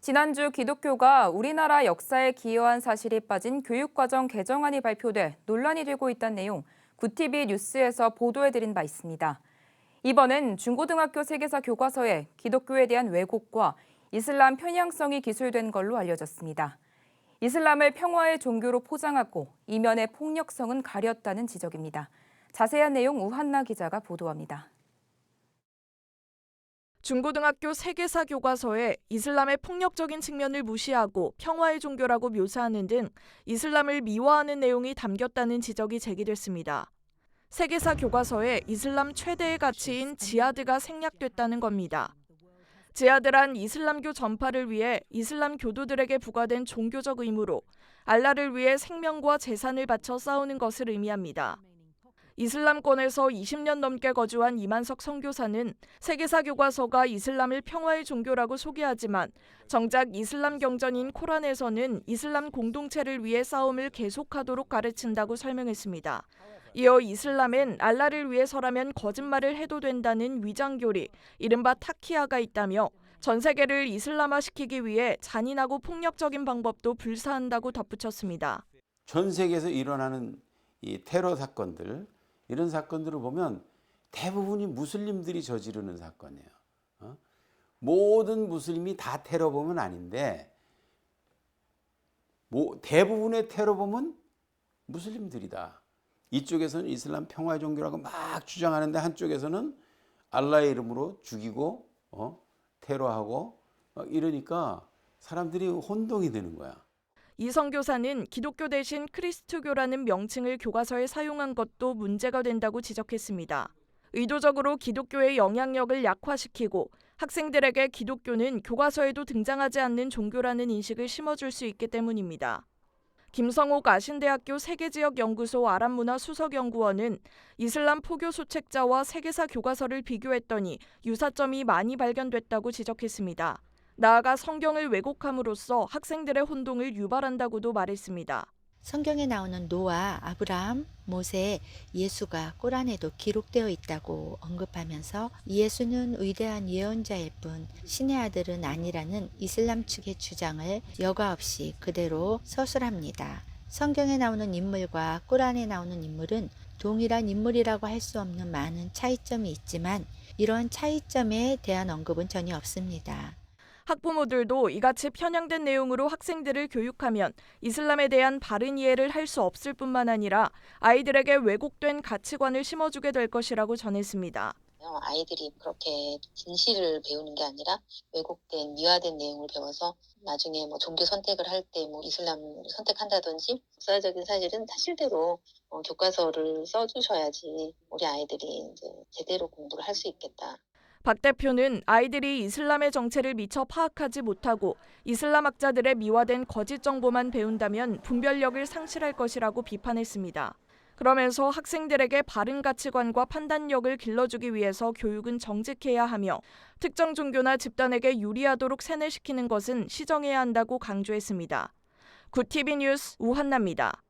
지난주 기독교가 우리나라 역사에 기여한 사실이 빠진 교육과정 개정안이 발표돼 논란이 되고 있다는 내용 구티비 뉴스에서 보도해드린 바 있습니다. 이번엔 중고등학교 세계사 교과서에 기독교에 대한 왜곡과 이슬람 편향성이 기술된 걸로 알려졌습니다. 이슬람을 평화의 종교로 포장하고 이면의 폭력성은 가렸다는 지적입니다. 자세한 내용 우한나 기자가 보도합니다. 중고등학교 세계사 교과서에 이슬람의 폭력적인 측면을 무시하고 평화의 종교라고 묘사하는 등 이슬람을 미화하는 내용이 담겼다는 지적이 제기됐습니다. 세계사 교과서에 이슬람 최대의 가치인 지하드가 생략됐다는 겁니다. 지하드란 이슬람교 전파를 위해 이슬람 교도들에게 부과된 종교적 의무로 알라를 위해 생명과 재산을 바쳐 싸우는 것을 의미합니다. 이슬람권에서 20년 넘게 거주한 이만석 선교사는 세계사 교과서가 이슬람을 평화의 종교라고 소개하지만 정작 이슬람 경전인 코란에서는 이슬람 공동체를 위해 싸움을 계속하도록 가르친다고 설명했습니다. 이어 이슬람엔 알라를 위해서라면 거짓말을 해도 된다는 위장교리, 이른바 타키아가 있다며 전 세계를 이슬람화시키기 위해 잔인하고 폭력적인 방법도 불사한다고 덧붙였습니다. 전 세계에서 일어나는 이 테러 사건들, 이런 사건들을 보면 대부분이 무슬림들이 저지르는 사건이에요. 모든 무슬림이 다 테러범은 아닌데 대부분의 테러범은 무슬림들이다. 이쪽에서는 이슬람 평화의 종교라고 막 주장하는데 한쪽에서는 알라의 이름으로 죽이고 테러하고 이러니까 사람들이 혼동이 되는 거야. 이 선교사는 기독교 대신 크리스트교라는 명칭을 교과서에 사용한 것도 문제가 된다고 지적했습니다. 의도적으로 기독교의 영향력을 약화시키고 학생들에게 기독교는 교과서에도 등장하지 않는 종교라는 인식을 심어줄 수 있기 때문입니다. 김성옥 아신대학교 세계지역연구소 아랍문화 수석연구원은 이슬람 포교 소책자와 세계사 교과서를 비교했더니 유사점이 많이 발견됐다고 지적했습니다. 나아가 성경을 왜곡함으로써 학생들의 혼동을 유발한다고도 말했습니다. 성경에 나오는 노아, 아브라함, 모세, 예수가 꼬란에도 기록되어 있다고 언급하면서 예수는 위대한 예언자일 뿐 신의 아들은 아니라는 이슬람 측의 주장을 여과 없이 그대로 서술합니다. 성경에 나오는 인물과 꼬란에 나오는 인물은 동일한 인물이라고 할 수 없는 많은 차이점이 있지만 이러한 차이점에 대한 언급은 전혀 없습니다. 학부모들도 이같이 편향된 내용으로 학생들을 교육하면 이슬람에 대한 바른 이해를 할 수 없을 뿐만 아니라 아이들에게 왜곡된 가치관을 심어주게 될 것이라고 전했습니다. 아이들이 그렇게 진실을 배우는 게 아니라 왜곡된 미화된 내용을 배워서 나중에 종교 선택을 할 때 이슬람을 선택한다든지 역사적인 사실은 사실대로 교과서를 써주셔야지 우리 아이들이 이제 제대로 공부를 할 수 있겠다. 박 대표는 아이들이 이슬람의 정체를 미처 파악하지 못하고 이슬람 학자들의 미화된 거짓 정보만 배운다면 분별력을 상실할 것이라고 비판했습니다. 그러면서 학생들에게 바른 가치관과 판단력을 길러주기 위해서 교육은 정직해야 하며 특정 종교나 집단에게 유리하도록 세뇌시키는 것은 시정해야 한다고 강조했습니다. 구티비 뉴스 우한나입니다.